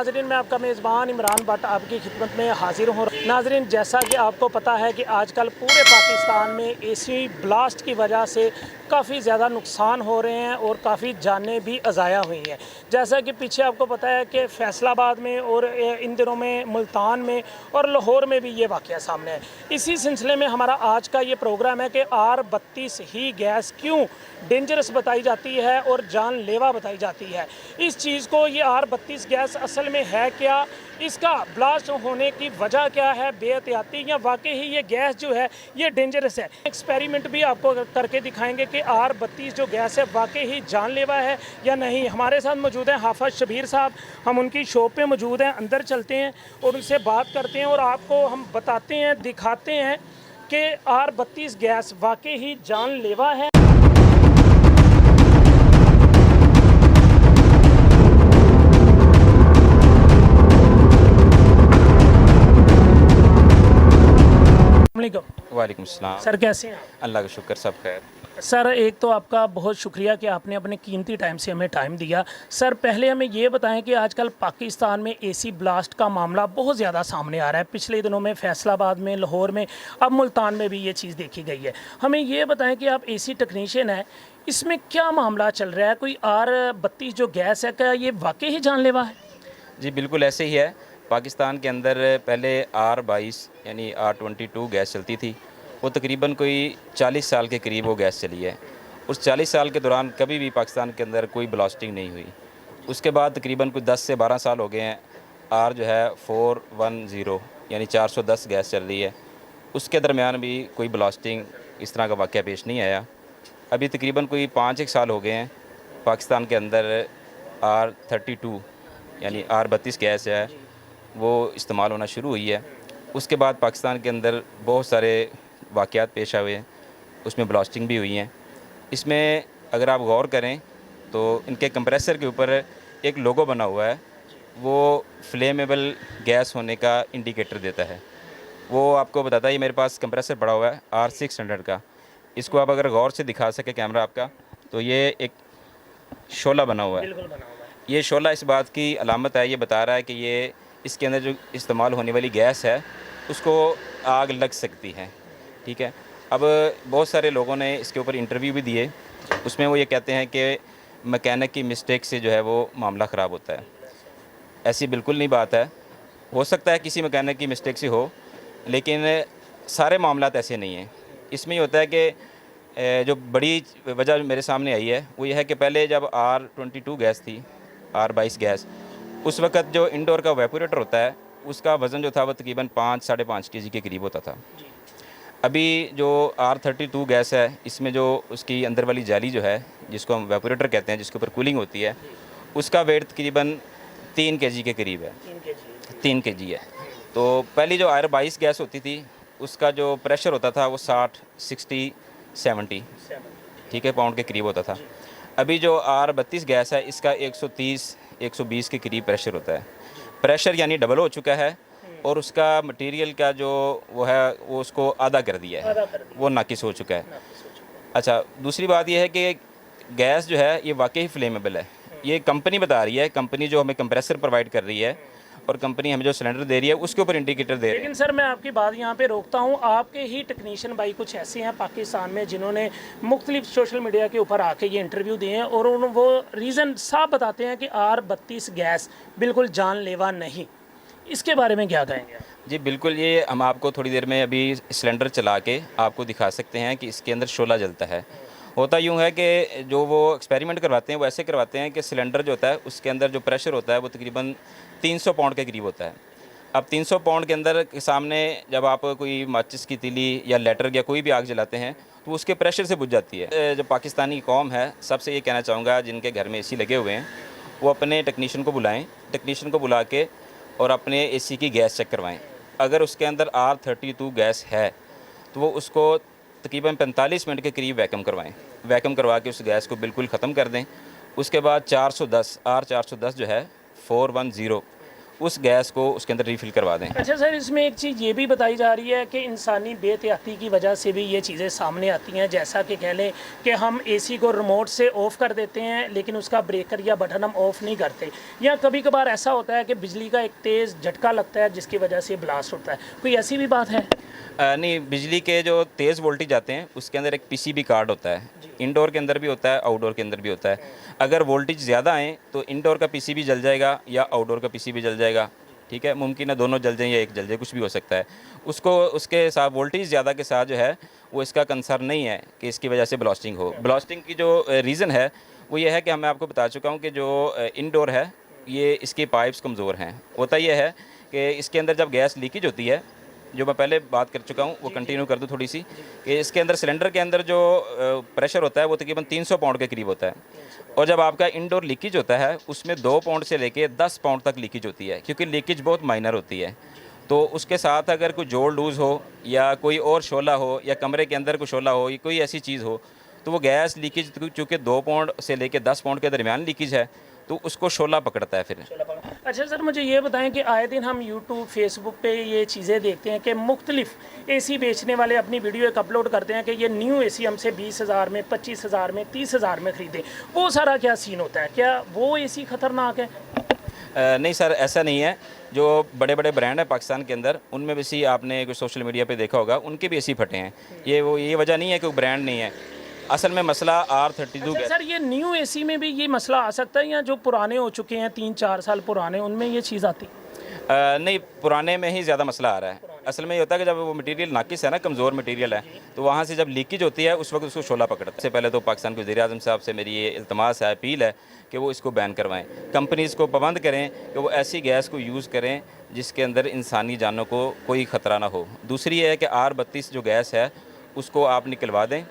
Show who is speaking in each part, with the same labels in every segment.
Speaker 1: नाजरीन, मैं आपका मेज़बान इमरान भट्ट आपकी खिदमत में हाजिर हूँ। नाजरीन, जैसा कि आपको पता है कि आजकल पूरे पाकिस्तान में एसी ब्लास्ट की वजह से काफ़ी ज़्यादा नुकसान हो रहे हैं और काफ़ी जानें भी अज़ाया हुई हैं। जैसा कि पीछे आपको पता है कि फैसलाबाद में और इन दिनों में मुल्तान में और लाहौर में भी ये वाक़या सामने है। इसी सिलसिले में हमारा आज का ये प्रोग्राम है कि R32 ही गैस क्यों डेंजरस बताई जाती है और जानलेवा बताई जाती है। इस चीज़ को ये R32 गैस असल में है क्या, इसका ब्लास्ट होने की वजह क्या है, बेहतियाती या वाकई ही ये गैस जो है ये डेंजरस है। एक्सपेरिमेंट भी आपको करके दिखाएंगे कि R32 जो गैस है वाकई ही जानलेवा है या नहीं। हमारे साथ मौजूद हैं हाफिज शबीर साहब, हम उनकी शॉप पे मौजूद हैं। अंदर चलते हैं और उनसे बात करते हैं और आपको हम बताते हैं, दिखाते हैं कि R32 गैस वाकई ही जानलेवा है।
Speaker 2: वालेकुम सलाम।
Speaker 1: सर कैसे हैं?
Speaker 2: अल्लाह का शुक्र, सब खैर।
Speaker 1: सर एक तो आपका बहुत शुक्रिया कि आपने अपने कीमती टाइम से हमें टाइम दिया। सर पहले हमें ये बताएं कि आजकल पाकिस्तान में एसी ब्लास्ट का मामला बहुत ज़्यादा सामने आ रहा है। पिछले दिनों में फैसलाबाद में, लाहौर में, अब मुल्तान में भी ये चीज़ देखी गई है। हमें ये बताएं कि आप एसी टेक्नीशियन हैं, इसमें क्या मामला चल रहा है? कोई R32 जो गैस है, क्या ये वाकई ही जानलेवा है?
Speaker 2: जी बिल्कुल ऐसे ही है। पाकिस्तान के अंदर पहले R22 यानी R22 गैस चलती थी। वो तकरीबन कोई 40 साल के करीब वो गैस चली है। उस 40 साल के दौरान कभी भी पाकिस्तान के अंदर कोई ब्लास्टिंग नहीं हुई। उसके बाद तकरीबन कोई 10 से 12 साल हो गए हैं, R जो है 410 यानी 410 गैस चल रही है। उसके दरमियान भी कोई ब्लास्टिंग इस तरह का वाक़या पेश नहीं आया। अभी तकरीबन कोई 5-1 साल हो गए हैं पाकिस्तान के अंदर R32 यानी R32 गैस है वो इस्तेमाल होना शुरू हुई है। उसके बाद पाकिस्तान के अंदर बहुत सारे वाक़यात पेश आए हैं, उसमें ब्लास्टिंग भी हुई हैं। इसमें अगर आप गौर करें तो इनके कंप्रेसर के ऊपर एक लोगो बना हुआ है, वो फ्लेमेबल गैस होने का इंडिकेटर देता है। वो आपको बताता है, ये मेरे पास कंप्रेसर पड़ा हुआ है R600 का। इसको आप अगर गौर से दिखा सके कैमरा आपका, तो ये एक शोला बना हुआ है।
Speaker 1: बिल्कुल बना हुआ है।
Speaker 2: ये शोला इस बात की अलामत है, ये बता रहा है कि ये इसके अंदर जो इस्तेमाल होने वाली गैस है उसको आग लग सकती है। ठीक है। अब बहुत सारे लोगों ने इसके ऊपर इंटरव्यू भी दिए, उसमें वो ये कहते हैं कि मैकेनिक की मिस्टेक से जो है वो मामला ख़राब होता है। ऐसी बिल्कुल नहीं बात है। हो सकता है किसी मैकेनिक की मिस्टेक से हो, लेकिन सारे मामलात ऐसे नहीं हैं। इसमें ये होता है कि जो बड़ी वजह मेरे सामने आई है वो ये है कि पहले जब R22 गैस थी, R22 गैस, उस वक़्त जो इंडोर का वेपोरेटर होता है उसका वज़न जो था वो तकरीबन 5-5.5 केजी के करीब होता था। अभी जो R32 गैस है, इसमें जो उसकी अंदर वाली जाली जो है जिसको हम वेपोरेटर कहते हैं, जिसके ऊपर कूलिंग होती है, उसका वेट तकरीबन 3 केजी के करीब है। 3 केजी है। तो पहली जो R22 गैस होती थी उसका जो प्रेशर होता था वो 60, 60, 70 ठीक है पाउंड के करीब होता था। अभी जो R32 गैस है इसका 130, 120 के करीब प्रेशर होता है। प्रेशर यानी डबल हो चुका है और उसका मटेरियल का जो वो है वो उसको आधा कर दिया है, वो नाकिस हो चुका है। अच्छा, दूसरी बात यह है कि गैस जो है ये वाकई फ्लेमेबल है। ये कंपनी बता रही है, कंपनी जो हमें कंप्रेसर प्रोवाइड कर रही है और कंपनी हमें जो सिलेंडर दे रही है उसके ऊपर इंडिकेटर दे रही है।
Speaker 1: लेकिन सर मैं आपकी बात यहाँ पे रोकता हूँ। आपके ही टेक्नीशियन भाई कुछ ऐसे हैं पाकिस्तान में जिन्होंने मुख्तलिफ सोशल मीडिया के ऊपर आके ये इंटरव्यू दिए हैं और वो रीज़न साफ बताते हैं कि R32 गैस बिल्कुल जानलेवा नहीं। इसके बारे में क्या कहेंगे आप?
Speaker 2: जी बिल्कुल, ये हम आपको थोड़ी देर में अभी सिलेंडर चला के आपको दिखा सकते हैं कि इसके अंदर शोला जलता है। होता यूँ है कि जो वो एक्सपेरिमेंट करवाते हैं वो ऐसे करवाते हैं कि सिलेंडर जो होता है उसके अंदर जो प्रेशर होता है वो तकरीबन 300 पाउंड के करीब होता है। अब 300 पाउंड के अंदर के सामने जब आप कोई माचिस की तीली या लाइटर या कोई भी आग जलाते हैं तो उसके प्रेशर से बुझ जाती है। जो पाकिस्तानी कौम है, सबसे ये कहना चाहूँगा जिनके घर में एसी लगे हुए हैं वो अपने टेक्नीशियन को बुलाएँ, टेक्नीशियन को बुला के और अपने एसी की गैस चेक करवाएँ। अगर उसके अंदर R32 गैस है तो वो उसको तकरीबन 45 मिनट के करीब वैक्यूम करवाएं। वैक्यूम करवा के उस गैस को बिल्कुल ख़त्म कर दें। उसके बाद 410 R410 जो है 410 उस गैस को उसके अंदर रीफ़िल करवा दें।
Speaker 1: अच्छा सर, इसमें एक चीज़ ये भी बताई जा रही है कि इंसानी बेहतियाती की वजह से भी ये चीज़ें सामने आती हैं, जैसा कि कह लें कि हम एसी को रिमोट से ऑफ़ कर देते हैं लेकिन उसका ब्रेकर या बटन हम ऑफ़ नहीं करते, या कभी कभार ऐसा होता है कि बिजली का एक तेज़ झटका लगता है जिसकी वजह से ब्लास्ट होता है। कोई ऐसी भी बात है?
Speaker 2: नहीं, बिजली के जो तेज़ वोल्टेज आते हैं उसके अंदर एक पीसीबी कार्ड होता है, इंडोर के अंदर भी होता है, आउटडोर के अंदर भी होता है। अगर वोल्टेज ज़्यादा आए तो इंडोर का पीसीबी जल जाएगा या आउटडोर का पीसीबी जल जाएगा, ठीक है। मुमकिन है दोनों जल जाएँ या एक जल जाए, कुछ भी हो सकता है। उसको उसके साथ वोल्टेज ज़्यादा के साथ जो है वो इसका कंसर्न नहीं है कि इसकी वजह से ब्लास्टिंग हो। ब्लास्टिंग की जो रीज़न है वो ये है कि मैं आपको बता चुका हूँ कि जो इंडोर है ये इसकी पाइप्स कमज़ोर हैं। होता ये है कि इसके अंदर जब गैस लीकेज होती है, जो मैं पहले बात कर चुका हूँ वो कंटिन्यू कर दूँ थोड़ी सी, कि इसके अंदर सिलेंडर के अंदर जो प्रेशर होता है वो तकरीबन 300 पाउंड के करीब होता है, और जब आपका इंडोर लीकेज होता है उसमें 2 पाउंड से लेके 10 पाउंड तक लीकेज होती है, क्योंकि लीकेज बहुत माइनर होती है। तो उसके साथ अगर कोई जोड़ लूज़ हो या कोई और शोला हो या कमरे के अंदर कोई शोला हो या कोई ऐसी चीज़ हो, तो वो गैस लीकेज चूँकि 2 पाउंड से लेके 10 पाउंड के दरमियान लीकेज है तो उसको शोला पकड़ता है फिर।
Speaker 1: अच्छा सर, मुझे ये बताएं कि आए दिन हम यूट्यूब फेसबुक पे ये चीज़ें देखते हैं कि मुख्तलिफ एसी बेचने वाले अपनी वीडियो एक अपलोड करते हैं कि ये न्यू एसी हमसे 20,000 में, 25,000 में, 30,000 में ख़रीदे। वो सारा क्या सीन होता है? क्या वो एसी ख़तरनाक है?
Speaker 2: नहीं सर, ऐसा नहीं है। जो बड़े बड़े ब्रांड हैं पाकिस्तान के अंदर उनमें भी सी आपने कुछ सोशल मीडिया पे देखा होगा, उनके भी एसी फटे हैं। ये वजह नहीं है कि वो ब्रांड नहीं है। असल में मसला R32
Speaker 1: अच्छा सर, ये न्यू एसी में भी ये मसला आ सकता है या जो पुराने हो चुके हैं 3-4 साल पुराने उनमें ये चीज़ आती?
Speaker 2: नहीं, पुराने में ही ज़्यादा मसला आ रहा है। असल में ये होता है कि जब वो मटेरियल नाकिस है ना, कमज़ोर मटेरियल है, तो वहाँ से जब लीकेज होती है उस वक्त उसको शोला पकड़ता है। इससे पहले तो पाकिस्तान के वज़ीर-ए-आज़म साहब से मेरी ये इल्तमास है, अपील है कि वो इसको बैन करवाएं। कंपनीज़ को पाबंद करें कि वो ऐसी गैस को यूज़ करें जिसके अंदर इंसानी जानों को कोई ख़तरा ना हो। दूसरी ये है कि R32 जो गैस है उसको आप निकलवा दें,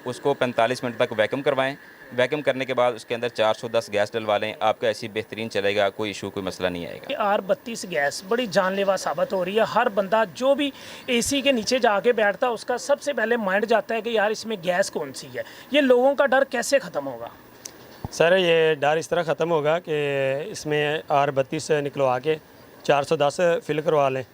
Speaker 2: उसको 45 मिनट तक वैक्यूम करवाएं। वैक्यूम करने के बाद उसके अंदर 410 गैस डलवा लें, आपका ऐसी बेहतरीन चलेगा, कोई इशू कोई मसला नहीं आएगा।
Speaker 1: R32 गैस बड़ी जानलेवा साबित हो रही है। हर बंदा जो भी एसी के नीचे जाके बैठता है उसका सबसे पहले माइंड जाता है कि यार इसमें गैस कौन सी है। ये लोगों का डर कैसे ख़त्म होगा?
Speaker 3: सर, ये डर इस तरह ख़त्म होगा कि इसमें R32 निकलवा के 410 फिल करवा लें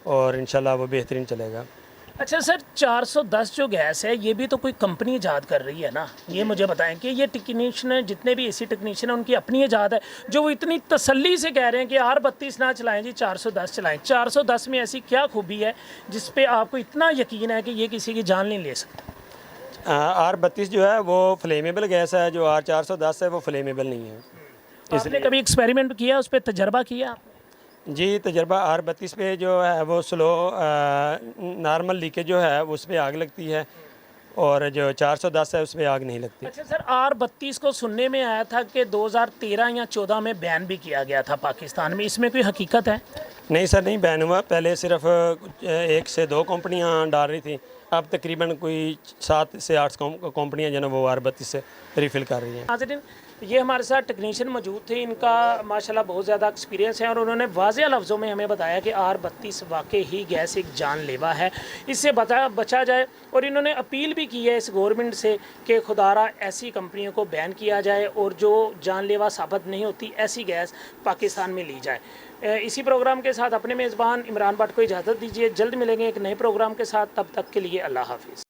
Speaker 3: और इंशाल्लाह वो बेहतरीन चलेगा।
Speaker 1: अच्छा सर, 410 जो गैस है ये भी तो कोई कंपनी ईजाद कर रही है ना? ये मुझे बताएं कि ये टेक्नीशियन जितने भी एसी टेक्नीशियन हैं उनकी अपनी ईजाद है, जो वो इतनी तसल्ली से कह रहे हैं कि R32 ना चलाएं जी, 410 चलाएं। 410 में ऐसी क्या खूबी है जिस पे आपको इतना यकीन है कि ये किसी की जान नहीं ले सकता?
Speaker 3: R32 जो है वो फ्लेमेबल गैस है, जो R410 है वो फ्लेमेबल नहीं है।
Speaker 1: आपने कभी एक्सपेरिमेंट किया, उस पर तजर्बा किया?
Speaker 3: जी, तजर्बा R32 पे जो है वो स्लो नॉर्मल लीकेज जो है उस पर आग लगती है, और जो 410 है उस पर आग नहीं लगती।
Speaker 1: अच्छा सर, R32 को सुनने में आया था कि 2013 या 14 में बैन भी किया गया था पाकिस्तान में, इसमें कोई हकीकत है?
Speaker 3: नहीं सर, नहीं बैन हुआ। पहले सिर्फ 1 से 2 कंपनियां डाल रही थी, अब तकरीबन कोई 7 से 8 कंपनियां जो है वो R32 से रिफ़िल कर रही हैं।
Speaker 1: नाज़रीन, ये हमारे साथ टेक्नीशियन मौजूद थे, इनका माशाल्लाह बहुत ज़्यादा एक्सपीरियंस है और उन्होंने वाज़ेह लफ्ज़ों में हमें बताया कि R32 वाकई ही गैस एक जानलेवा है, इससे बचा जाए। और इन्होंने अपील भी की है इस गवर्नमेंट से कि खुदारा ऐसी कंपनियों को बैन किया जाए और जो जानलेवा साबित नहीं होती ऐसी गैस पाकिस्तान में ली जाए। इसी प्रोग्राम के साथ अपने मेज़बान इमरान भट्ट को इजाज़त दीजिए। जल्द मिलेंगे एक नए प्रोग्राम के साथ, तब तक के लिए अल्लाह हाफिज़।